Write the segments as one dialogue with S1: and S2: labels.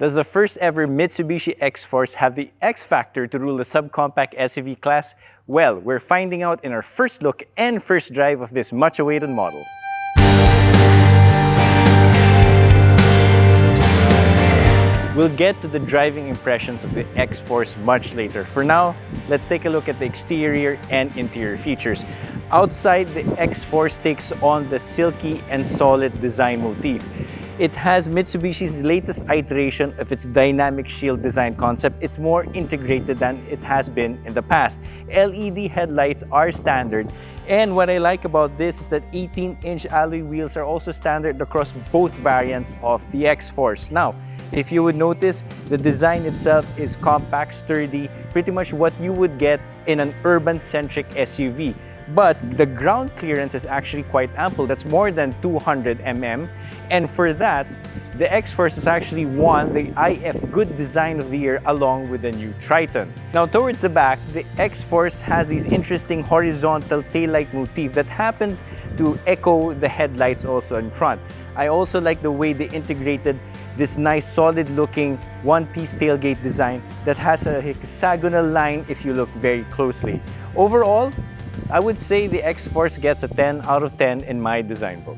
S1: Does the first ever Mitsubishi Xforce have the X factor to rule the subcompact SUV class? Well, we're finding out in our first look and first drive of this much-awaited model. We'll get to the driving impressions of the Xforce much later. For now, let's take a look at the exterior and interior features. Outside, the Xforce takes on the silky and solid design motif. It has Mitsubishi's latest iteration of its dynamic shield design concept. It's more integrated than it has been in the past. LED headlights are standard, and what I like about this is that 18-inch alloy wheels are also standard across both variants of the Xforce. Now, if you would notice, the design itself is compact, sturdy, pretty much what you would get in an urban-centric SUV. But the ground clearance is actually quite ample. That's more than 200 mm. And for that, the Xforce has actually won the IF Good Design of the Year along with the new Triton. Now, towards the back, the Xforce has these interesting horizontal taillight motif that happens to echo the headlights also in front. I also like the way they integrated this nice solid-looking one-piece tailgate design that has a hexagonal line if you look very closely. Overall, I would say the Xforce gets a 10 out of 10 in my design book.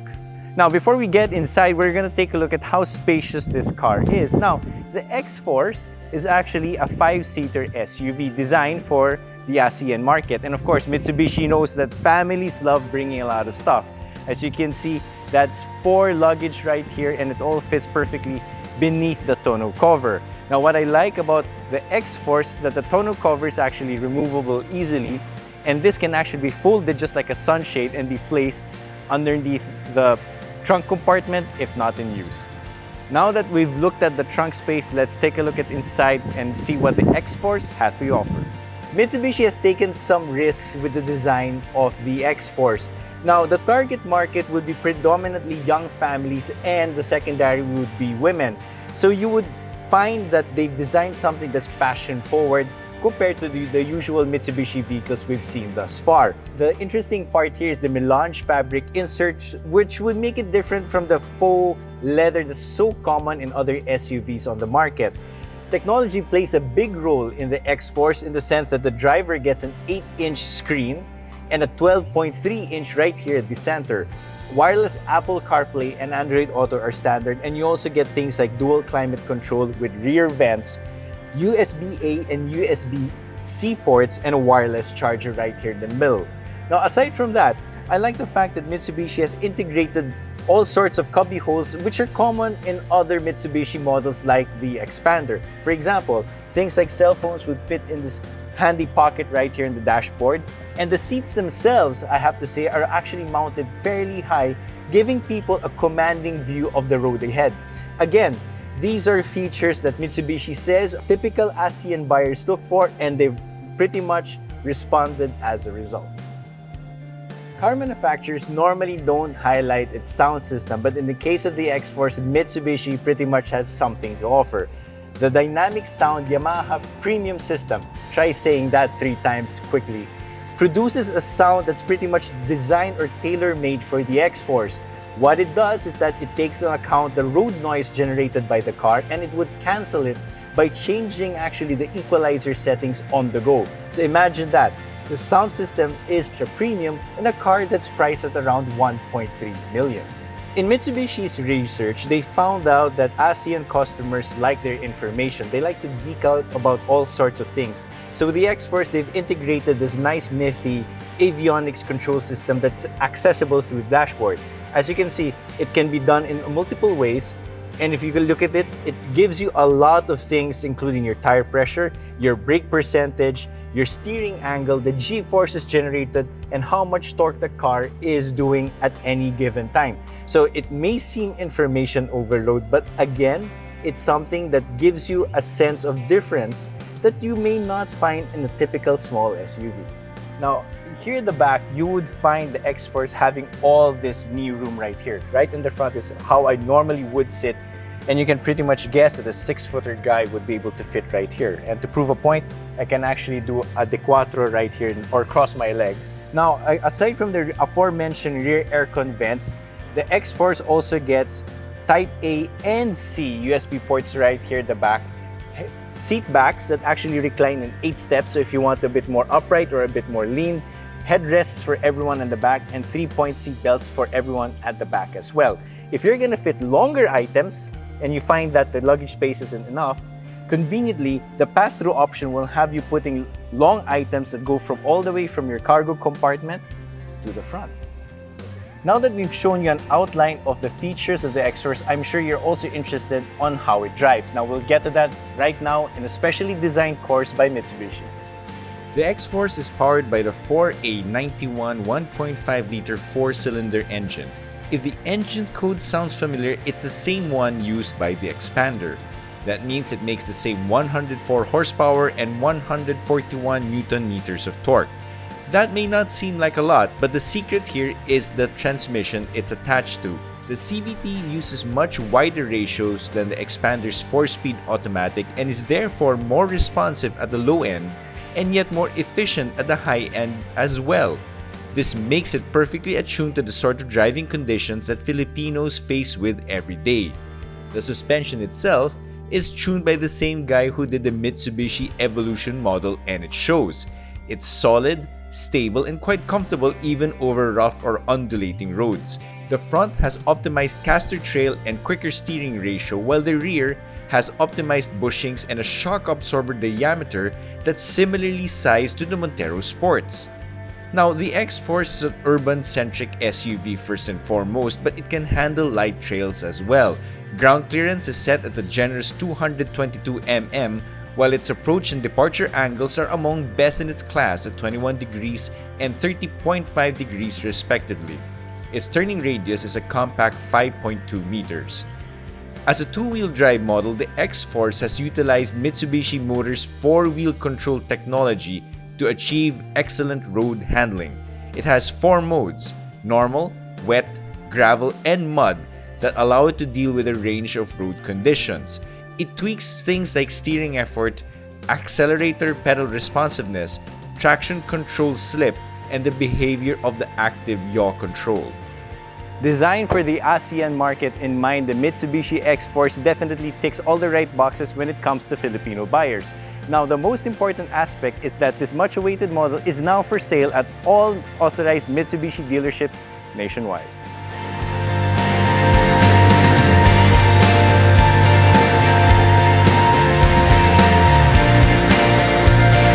S1: Now, before we get inside, we're going to take a look at how spacious this car is. Now, the Xforce is actually a 5-seater SUV designed for the ASEAN market. And of course, Mitsubishi knows that families love bringing a lot of stuff. As you can see, that's 4 luggage right here, and it all fits perfectly beneath the tonneau cover. Now, what I like about the Xforce is that the tonneau cover is actually removable easily, and this can actually be folded just like a sunshade and be placed underneath the trunk compartment if not in use. Now that we've looked at the trunk space, let's take a look at inside and see what the Xforce has to offer. Mitsubishi has taken some risks with the design of the Xforce. Now, the target market would be predominantly young families and the secondary would be women. So you would find that they've designed something that's fashion-forward compared to the usual Mitsubishi vehicles we've seen thus far. The interesting part here is the melange fabric inserts, which would make it different from the faux leather that's so common in other SUVs on the market. Technology plays a big role in the Xforce in the sense that the driver gets an 8-inch screen and a 12.3-inch right here at the center. Wireless Apple CarPlay and Android Auto are standard, and you also get things like dual climate control with rear vents, USB-A and USB-C ports, and a wireless charger right here in the middle. Now, aside from that, I like the fact that Mitsubishi has integrated all sorts of cubby holes which are common in other Mitsubishi models like the Xpander. For example, things like cell phones would fit in this handy pocket right here in the dashboard, and the seats themselves, I have to say, are actually mounted fairly high, giving people a commanding view of the road ahead. Again, these are features that Mitsubishi says typical ASEAN buyers look for, and they've pretty much responded as a result. Car manufacturers normally don't highlight its sound system, but in the case of the Xforce, Mitsubishi pretty much has something to offer. The dynamic sound Yamaha premium system, try saying that 3 times quickly, produces a sound that's pretty much designed or tailor-made for the Xforce. What it does is that it takes into account the road noise generated by the car, and it would cancel it by changing actually the equalizer settings on the go. So imagine that. The sound system is a premium in a car that's priced at around 1.3 million. In Mitsubishi's research, they found out that ASEAN customers like their information. They like to geek out about all sorts of things. So with the Xforce, they've integrated this nice nifty avionics control system that's accessible through the dashboard. As you can see, it can be done in multiple ways. And if you can look at it, it gives you a lot of things, including your tire pressure, your brake percentage, your steering angle, the G-forces generated, and how much torque the car is doing at any given time. So it may seem information overload, but again, it's something that gives you a sense of difference that you may not find in a typical small SUV. Now, here in the back, you would find the Xforce having all this knee room right here. Right in the front is how I normally would sit, and you can pretty much guess that a 6-footer guy would be able to fit right here. And to prove a point, I can actually do a de quattro right here or cross my legs. Now, aside from the aforementioned rear aircon vents, the Xforce also gets Type A and C USB ports right here at the back. Seat backs that actually recline in 8 steps, so if you want a bit more upright or a bit more lean. Headrests for everyone in the back, and 3-point seat belts for everyone at the back as well. If you're gonna fit longer items and you find that the luggage space isn't enough, conveniently, the pass-through option will have you putting long items that go from all the way from your cargo compartment to the front. Now that we've shown you an outline of the features of the Xforce, I'm sure you're also interested on how it drives. Now we'll get to that right now in a specially designed course by Mitsubishi. The Xforce is powered by the 4A91 1.5-liter 4-cylinder engine. If the engine code sounds familiar, it's the same one used by the Expander. That means it makes the same 104 horsepower and 141 Newton meters of torque. That may not seem like a lot, but the secret here is the transmission it's attached to. The CVT uses much wider ratios than the Expander's 4-speed automatic and is therefore more responsive at the low end and yet more efficient at the high end as well. This makes it perfectly attuned to the sort of driving conditions that Filipinos face with every day. The suspension itself is tuned by the same guy who did the Mitsubishi Evolution model, and it shows. It's solid, stable, and quite comfortable even over rough or undulating roads. The front has optimized caster trail and quicker steering ratio, while the rear has optimized bushings and a shock absorber diameter that's similarly sized to the Montero Sports. Now, the Xforce is an urban-centric SUV first and foremost, but it can handle light trails as well. Ground clearance is set at a generous 222 mm, while its approach and departure angles are among best in its class at 21 degrees and 30.5 degrees respectively. Its turning radius is a compact 5.2 meters. As a two-wheel drive model, the Xforce has utilized Mitsubishi Motors' 4-wheel control technology to achieve excellent road handling. It has 4 modes: normal, wet, gravel, and mud that allow it to deal with a range of road conditions. It tweaks things like steering effort, accelerator pedal responsiveness, traction control slip, and the behavior of the active yaw control. Designed for the ASEAN market in mind, the Mitsubishi Xforce definitely ticks all the right boxes when it comes to Filipino buyers. Now, the most important aspect is that this much-awaited model is now for sale at all authorized Mitsubishi dealerships nationwide.